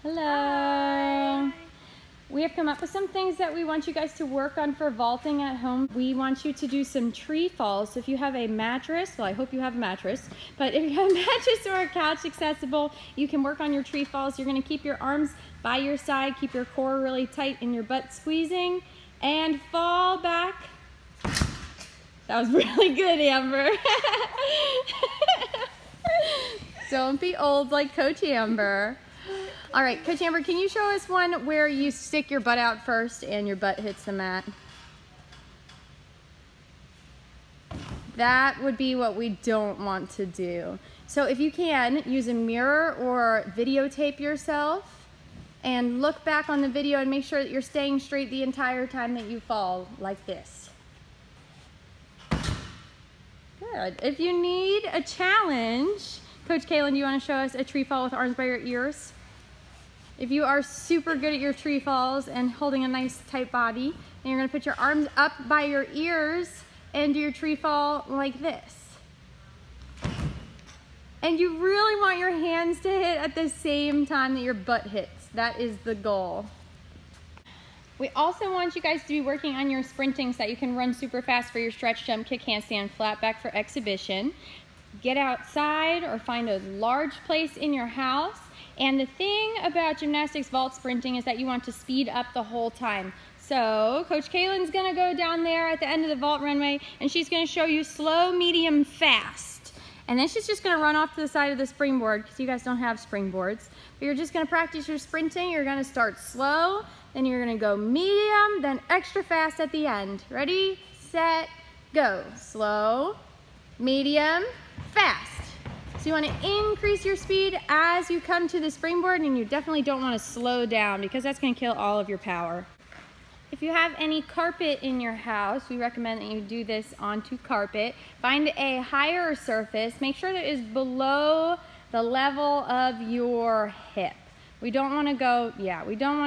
Hello. Hi. We have come up with some things that we want you guys to work on for vaulting at home. We want you to do some tree falls. So if you have a mattress, well, I hope you have a mattress, but if you have a mattress or a couch accessible, you can work on your tree falls. You're going to keep your arms by your side, keep your core really tight and your butt squeezing, and fall back. That was really good, Amber. Don't be old like Coach Amber. All right, Coach Amber, can you show us one where you stick your butt out first and your butt hits the mat? That would be what we don't want to do. So if you can, use a mirror or videotape yourself and look back on the video and make sure that you're staying straight the entire time that you fall, like this. Good. If you need a challenge, Coach Kaylin, do you want to show us a tree fall with arms by your ears? If you are super good at your tree falls and holding a nice tight body, then you're going to put your arms up by your ears and do your tree fall like this. And you really want your hands to hit at the same time that your butt hits. That is the goal. We also want you guys to be working on your sprinting so that you can run super fast for your stretch, jump, kick, handstand, flat back for exhibition. Get outside or find a large place in your house. And the thing about gymnastics vault sprinting is that you want to speed up the whole time. So Coach Kaylin's gonna go down there at the end of the vault runway and she's gonna show you slow, medium, fast. And then she's just gonna run off to the side of the springboard because you guys don't have springboards. But you're just gonna practice your sprinting. You're gonna start slow, then you're gonna go medium, then extra fast at the end. Ready, set, go. Slow, medium, fast. So you want to increase your speed as you come to the springboard, and you definitely don't want to slow down because that's going to kill all of your power. If you have any carpet in your house, we recommend that you do this onto carpet. Find a higher surface. Make sure that it is below the level of your hip. We don't want to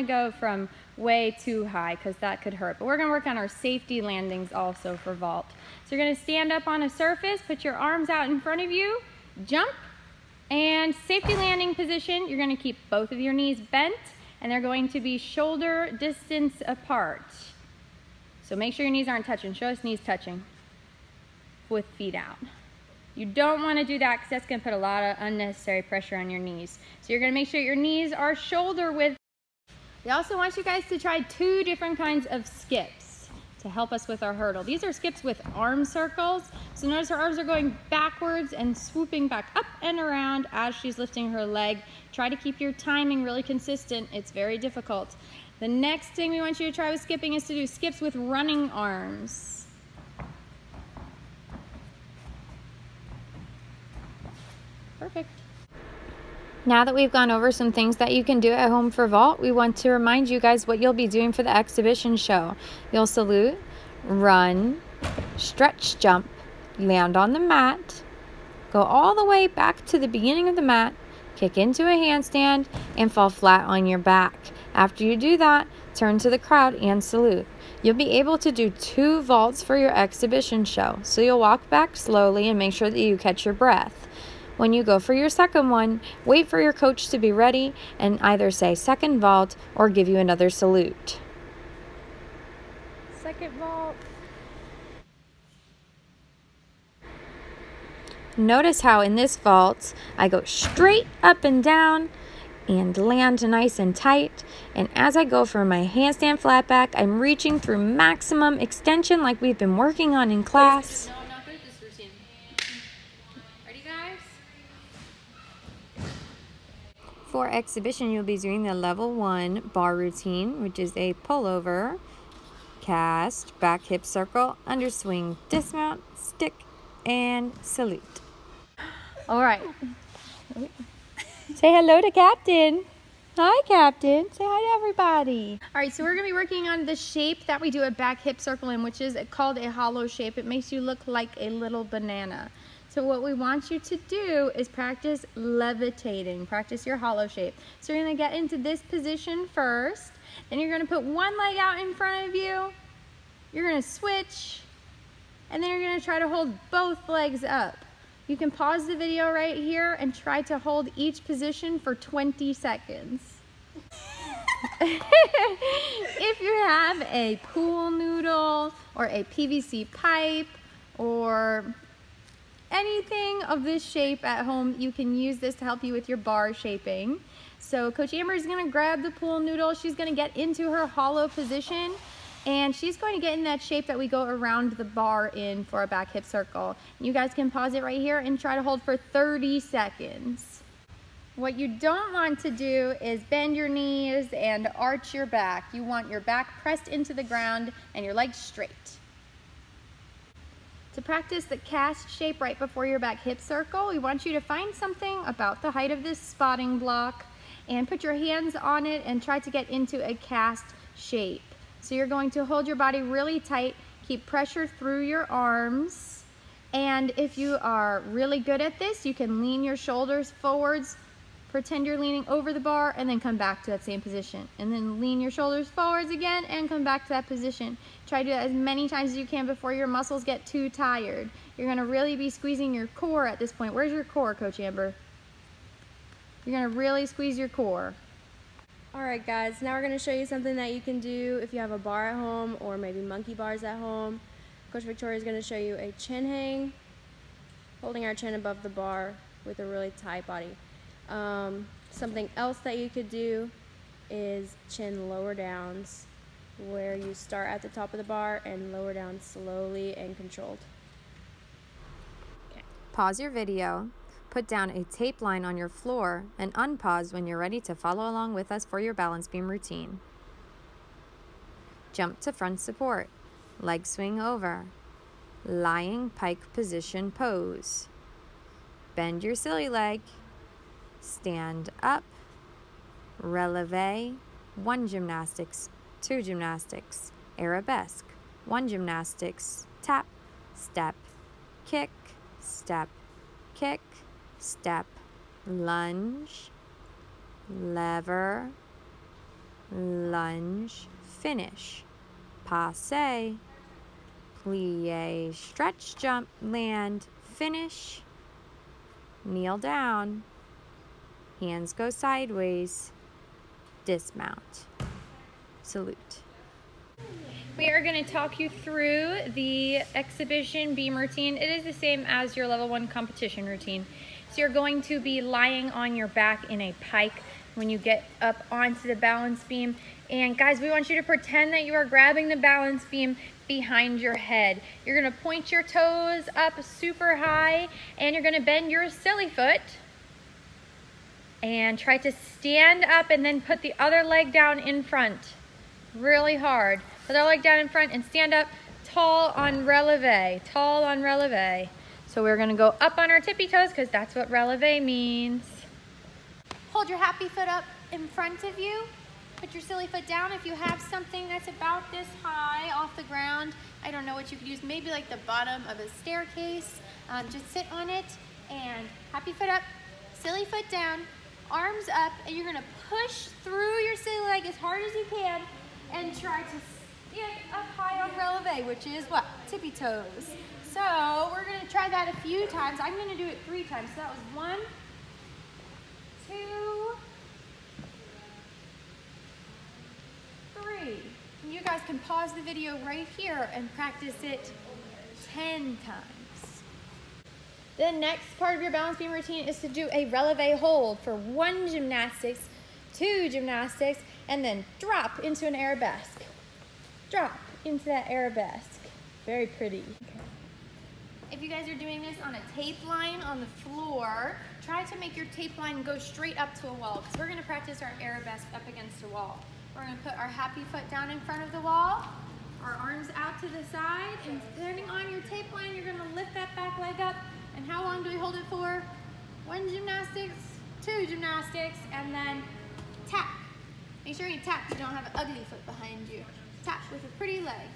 go, from way too high because that could hurt. But we're going to work on our safety landings also for vault. So you're going to stand up on a surface, put your arms out in front of you, jump, and safety landing position. You're going to keep both of your knees bent and they're going to be shoulder distance apart. So make sure your knees aren't touching. Show us knees touching with feet out. You don't want to do that because that's going to put a lot of unnecessary pressure on your knees. So you're going to make sure your knees are shoulder width. We also want you guys to try 2 different kinds of skips to help us with our hurdle. These are skips with arm circles. So notice her arms are going backwards and swooping back up and around as she's lifting her leg. Try to keep your timing really consistent. It's very difficult. The next thing we want you to try with skipping is to do skips with running arms. Perfect. Now that we've gone over some things that you can do at home for vault, we want to remind you guys what you'll be doing for the exhibition show. You'll salute, run, stretch jump, land on the mat, go all the way back to the beginning of the mat, kick into a handstand, and fall flat on your back. After you do that, turn to the crowd and salute. You'll be able to do 2 vaults for your exhibition show, so you'll walk back slowly and make sure that you catch your breath. When you go for your second one, wait for your coach to be ready and either say second vault or give you another salute. Second vault. Notice how in this vault, I go straight up and down and land nice and tight. And as I go for my handstand flat back, I'm reaching through maximum extension like we've been working on in class. For exhibition, you'll be doing the level 1 bar routine, which is a pullover, cast, back hip circle, underswing, dismount, stick, and salute. All right. Say hello to Captain. Hi, Captain. Say hi to everybody. All right, so we're going to be working on the shape that we do a back hip circle in, which is called a hollow shape. It makes you look like a little banana. So what we want you to do is practice levitating, practice your hollow shape. So you're going to get into this position first, then you're going to put one leg out in front of you, you're going to switch, and then you're going to try to hold both legs up. You can pause the video right here and try to hold each position for 20 seconds. If you have a pool noodle or a PVC pipe or anything of this shape at home, you can use this to help you with your bar shaping. So Coach Amber is going to grab the pool noodle. She's going to get into her hollow position, and she's going to get in that shape that we go around the bar in for a back hip circle. You guys can pause it right here and try to hold for 30 seconds. What you don't want to do is bend your knees and arch your back. You want your back pressed into the ground and your legs straight. To practice the cast shape right before your back hip circle, we want you to find something about the height of this spotting block and put your hands on it and try to get into a cast shape. So you're going to hold your body really tight, keep pressure through your arms, and if you are really good at this, you can lean your shoulders forwards, pretend you're leaning over the bar, and then come back to that same position. And then lean your shoulders forwards again and come back to that position. Try to do that as many times as you can before your muscles get too tired. You're gonna really be squeezing your core at this point. Where's your core, Coach Amber? You're gonna really squeeze your core. All right, guys, now we're gonna show you something that you can do if you have a bar at home or maybe monkey bars at home. Coach Victoria is gonna show you a chin hang, holding our chin above the bar with a really tight body. Something else that you could do is chin lower downs, where you start at the top of the bar and lower down slowly and controlled. Okay. Pause your video, put down a tape line on your floor, and unpause when you're ready to follow along with us for your balance beam routine. Jump to front support, leg swing over, lying pike position pose. Bend your silly leg, stand up, releve, 1 gymnastics, 2 gymnastics, arabesque, 1 gymnastics, tap, step, kick, step, kick, step, lunge, lever, lunge, finish, passe, plie, stretch, jump, land, finish, kneel down, hands go sideways, dismount, salute. We are going to talk you through the exhibition beam routine. It is the same as your level 1 competition routine. So you're going to be lying on your back in a pike when you get up onto the balance beam. And guys, we want you to pretend that you are grabbing the balance beam behind your head. You're going to point your toes up super high, and you're going to bend your silly foot and try to stand up and then put the other leg down in front really hard. Put the other leg down in front and stand up tall on releve, tall on releve. So we're gonna go up on our tippy toes because that's what releve means. Hold your happy foot up in front of you. Put your silly foot down. If you have something that's about this high off the ground, I don't know what you could use, maybe like the bottom of a staircase, just sit on it and happy foot up, silly foot down, arms up, and you're gonna push through your silly leg as hard as you can and try to stand up high on releve, which is what? Tippy toes. So we're gonna try that a few times. I'm gonna do it 3 times. So that was 1, 2, 3. And you guys can pause the video right here and practice it 10 times. The next part of your balance beam routine is to do a releve hold for 1 gymnastics, 2 gymnastics, and then drop into an arabesque. Drop into that arabesque. Very pretty. Okay. If you guys are doing this on a tape line on the floor, try to make your tape line go straight up to a wall, because we're going to practice our arabesque up against a wall. We're going to put our happy foot down in front of the wall, our arms out to the side, and depending on your tape line, you're going to lift that back leg up. And how long do we hold it for? 1 gymnastics, 2 gymnastics, and then tap. Make sure you tap so you don't have an ugly foot behind you. Tap with a pretty leg.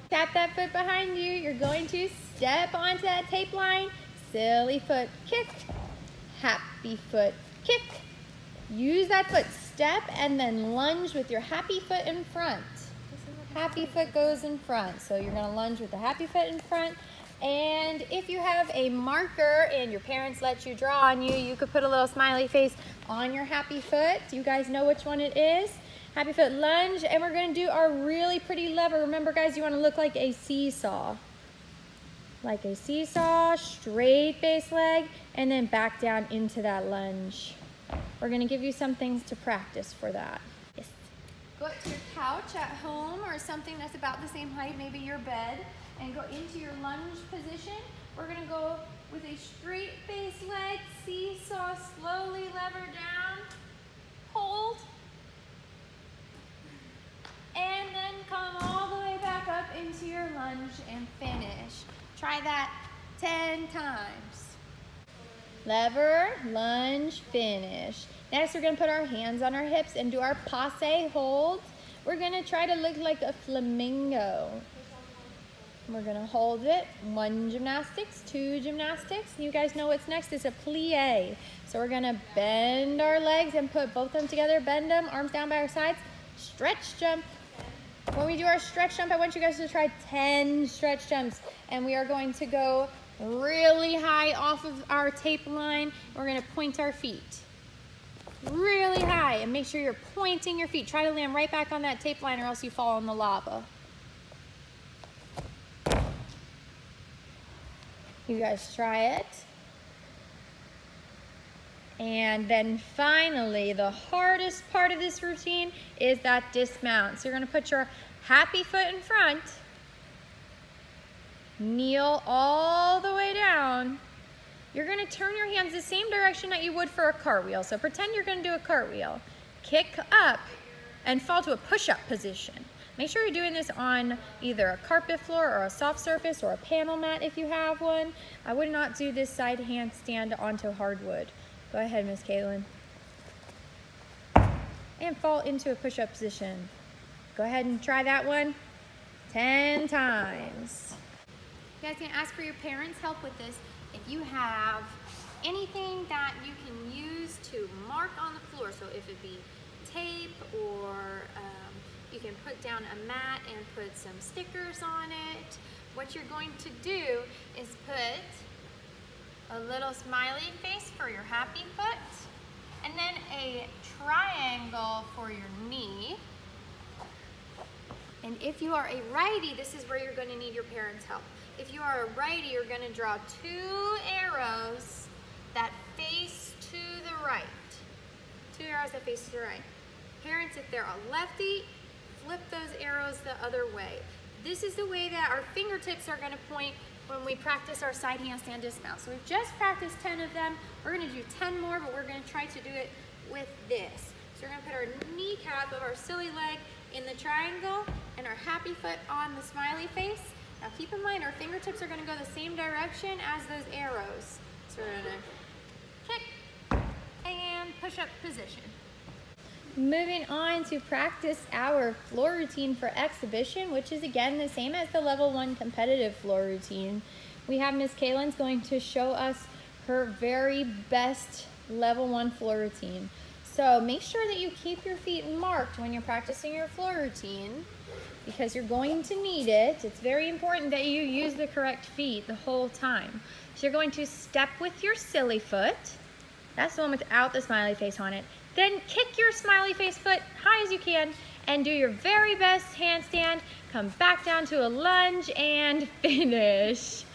Tap that foot behind you. You're going to step onto that tape line. Silly foot kick, happy foot kick. Use that foot, step, and then lunge with your happy foot in front. Happy foot goes in front. So you're gonna lunge with the happy foot in front, And if you have a marker and your parents let you draw on you, you could put a little smiley face on your happy foot. You guys know which one it is. Happy foot lunge, and we're gonna do our really pretty lever. Remember guys, you wanna look like a seesaw. Like a seesaw, straight base leg, and then back down into that lunge. We're gonna give you some things to practice for that. Yes. Go up to your couch at home or something that's about the same height, maybe your bed, and go into your lunge position. We're gonna go with a straight base leg, seesaw, slowly lever down, hold, and then come all the way back up into your lunge and finish. Try that 10 times. Lever, lunge, finish. Next, we're gonna put our hands on our hips and do our passe hold. We're gonna try to look like a flamingo. We're gonna hold it. 1 gymnastics, 2 gymnastics. You guys know what's next, it's a plie. So we're gonna bend our legs and put both of them together, bend them, arms down by our sides, stretch jump. When we do our stretch jump, I want you guys to try 10 stretch jumps. And we are going to go really high off of our tape line. We're gonna point our feet really high and make sure you're pointing your feet. Try to land right back on that tape line or else you fall in the lava. You guys try it. And then finally, the hardest part of this routine is that dismount. So you're gonna put your happy foot in front, kneel all the way down. You're gonna turn your hands the same direction that you would for a cartwheel. So pretend you're gonna do a cartwheel. Kick up and fall to a push-up position. Make sure you're doing this on either a carpet floor or a soft surface or a panel mat if you have one. I would not do this side handstand onto hardwood. Go ahead, Miss Caitlin. And fall into a push-up position. Go ahead and try that one 10 times. You guys can ask for your parents' help with this. If you have anything that you can use to mark on the floor, so if it be tape or you can put down a mat and put some stickers on it, what you're going to do is put a little smiley face for your happy foot, and then a triangle for your knee. And if you are a righty, this is where you're going to need your parents' help. If you are a righty, you're going to draw 2 arrows that face to the right. 2 arrows that face to the right. Parents, if they're a lefty, flip those arrows the other way. This is the way that our fingertips are going to point when we practice our side handstand dismount. So we've just practiced 10 of them. We're going to do 10 more, but we're going to try to do it with this. So we're going to put our kneecap of our silly leg in the triangle and our happy foot on the smiley face. Now keep in mind our fingertips are going to go the same direction as those arrows. So we're going to kick and push up position. Moving on to practice our floor routine for exhibition, which is again the same as the level 1 competitive floor routine. We have Miss Kaylin's going to show us her very best level 1 floor routine. So make sure that you keep your feet marked when you're practicing your floor routine because you're going to need it. It's very important that you use the correct feet the whole time. So you're going to step with your silly foot. That's the one without the smiley face on it. Then kick your smiley face foot high as you can and do your very best handstand. Come back down to a lunge and finish.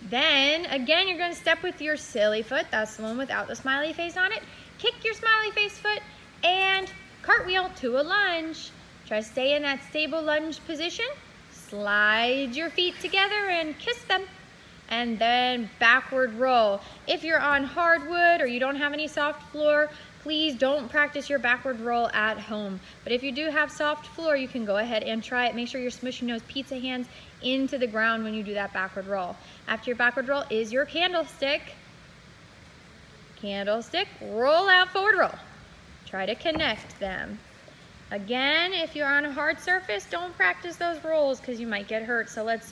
Then again, you're going to step with your silly foot. That's the one without the smiley face on it. Kick your smiley face foot and cartwheel to a lunge. Try to stay in that stable lunge position. Slide your feet together and kiss them. And then backward roll. If you're on hardwood or you don't have any soft floor, please don't practice your backward roll at home. But if you do have soft floor, you can go ahead and try it. Make sure you're smushing those pizza hands into the ground when you do that backward roll. After your backward roll is your candlestick. Candlestick, roll out, forward roll. Try to connect them. Again, if you're on a hard surface, don't practice those rolls because you might get hurt. So let's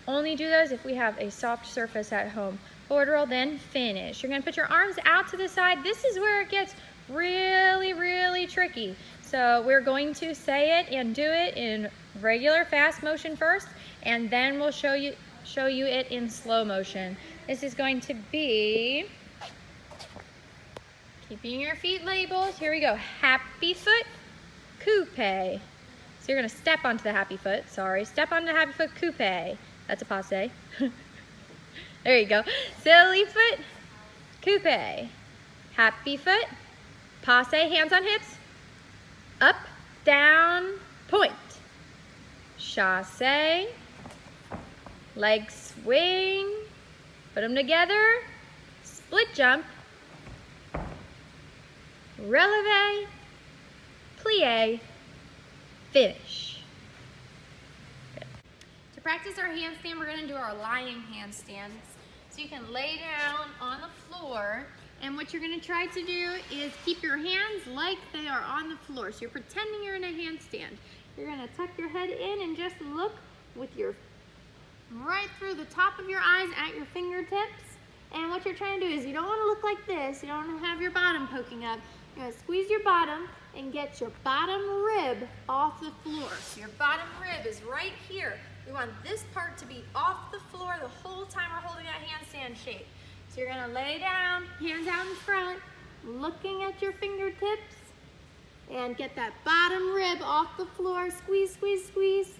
only do those if we have a soft surface at home. Forward roll, then finish. You're gonna put your arms out to the side. This is where it gets really, really tricky. So we're going to say it and do it in regular fast motion first, and then we'll show show you it in slow motion. This is going to be keeping your feet labeled. Here we go. Happy foot, coupe. So you're gonna step onto the happy foot. Sorry, step onto the happy foot, coupe. That's a passe. There you go. Silly foot, coupe. Happy foot, passe, hands on hips. Up, down, point. Chasse, leg swing, put them together, split jump, releve, plie, finish. Good. To practice our handstand, we're going to do our lying handstands. So you can lay down on the floor, and what you're going to try to do is keep your hands like they are on the floor. So you're pretending you're in a handstand. You're going to tuck your head in and just look with your right through the top of your eyes at your fingertips. And what you're trying to do is you don't want to look like this. You don't want to have your bottom poking up. You're going to squeeze your bottom and get your bottom rib off the floor. So your bottom rib is right here. We want this part to be off the floor the whole time we're holding that handstand shape. So you're going to lay down, hands out in front, looking at your fingertips, and get that bottom rib off the floor. Squeeze, squeeze, squeeze.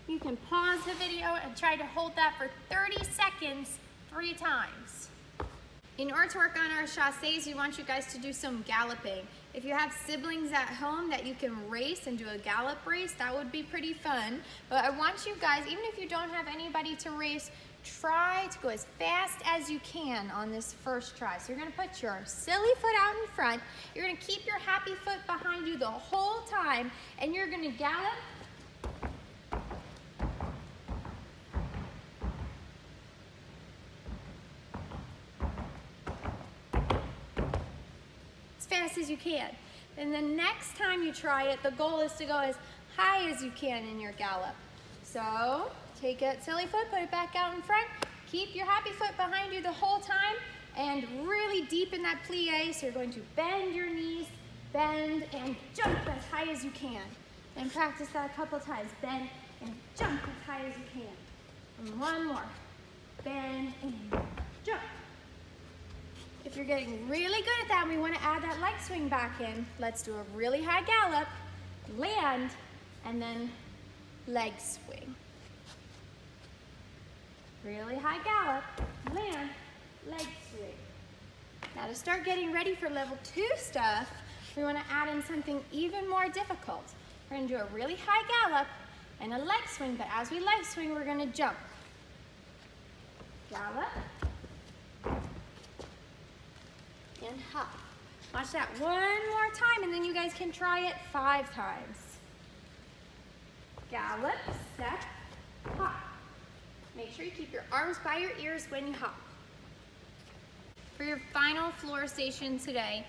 You can pause the video and try to hold that for 30 seconds 3 times. In order to work on our chasses, we want you guys to do some galloping. If you have siblings at home that you can race and do a gallop race, that would be pretty fun. But I want you guys, even if you don't have anybody to race, try to go as fast as you can on this first try. So you're going to put your silly foot out in front. You're going to keep your happy foot behind you the whole time, and you're going to gallop as fast as you can. And the next time you try it, the goal is to go as high as you can in your gallop. So take that silly foot, put it back out in front, keep your happy foot behind you the whole time, and really deepen that plie. So you're going to bend your knees, bend and jump as high as you can. And practice that a couple times. Bend and jump as high as you can. And one more. Bend and jump. If you're getting really good at that and we want to add that leg swing back in, let's do a really high gallop, land, and then leg swing. Really high gallop, land, leg swing. Now to start getting ready for level 2 stuff, we want to add in something even more difficult. We're going to do a really high gallop and a leg swing, but as we leg swing, we're going to jump. Gallop. And hop. Watch that one more time, and then you guys can try it 5 times. Gallop, step, hop. Make sure you keep your arms by your ears when you hop. For your final floor station today,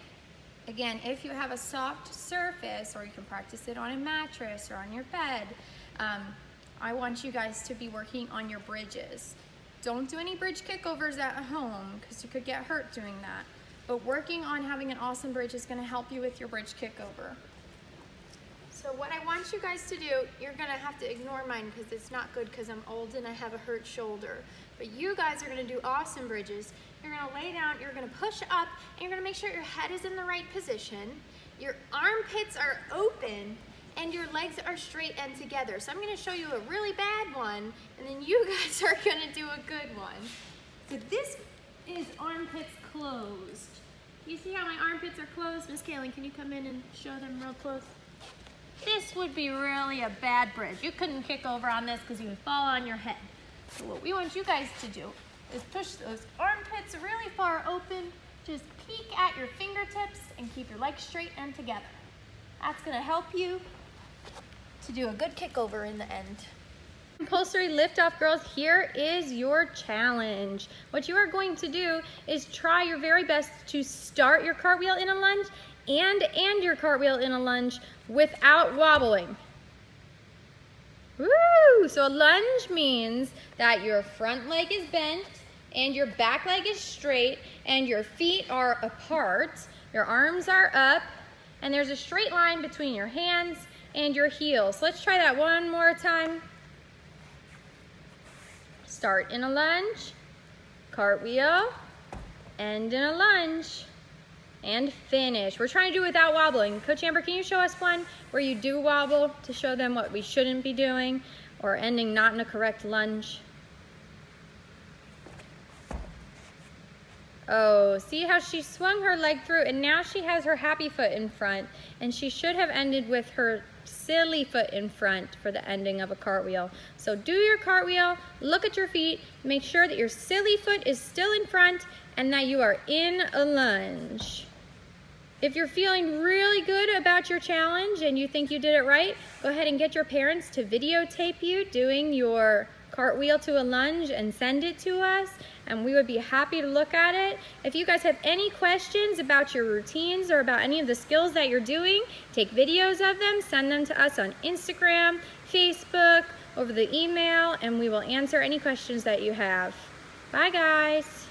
again, if you have a soft surface, or you can practice it on a mattress or on your bed, I want you guys to be working on your bridges. Don't do any bridge kickovers at home, because you could get hurt doing that. But working on having an awesome bridge is going to help you with your bridge kickover. So what I want you guys to do, you're going to have to ignore mine because it's not good because I'm old and I have a hurt shoulder. But you guys are going to do awesome bridges. You're going to lay down, you're going to push up, and you're going to make sure your head is in the right position. Your armpits are open, and your legs are straight and together. So I'm going to show you a really bad one, and then you guys are going to do a good one. So this is armpits closed. You see how my armpits are closed? Miss Kaylin, can you come in and show them real close? This would be really a bad bridge. You couldn't kick over on this because you would fall on your head. So what we want you guys to do is push those armpits really far open. Just peek at your fingertips and keep your legs straight and together. That's going to help you to do a good kickover in the end. Compulsory liftoff girls, here is your challenge. What you are going to do is try your very best to start your cartwheel in a lunge and end your cartwheel in a lunge without wobbling. Woo! So a lunge means that your front leg is bent and your back leg is straight and your feet are apart, your arms are up, and there's a straight line between your hands and your heels. Let's try that one more time. Start in a lunge, cartwheel, end in a lunge, and finish. We're trying to do it without wobbling. Coach Amber, can you show us one where you do wobble to show them what we shouldn't be doing or ending not in a correct lunge? Oh, see how she swung her leg through and now she has her happy foot in front, and she should have ended with her silly foot in front for the ending of a cartwheel. So do your cartwheel, look at your feet, make sure that your silly foot is still in front and that you are in a lunge. If you're feeling really good about your challenge and you think you did it right, go ahead and get your parents to videotape you doing your cartwheel to a lunge and send it to us, and we would be happy to look at it. If you guys have any questions about your routines or about any of the skills that you're doing, take videos of them, send them to us on Instagram, Facebook, over the email, and we will answer any questions that you have. Bye guys.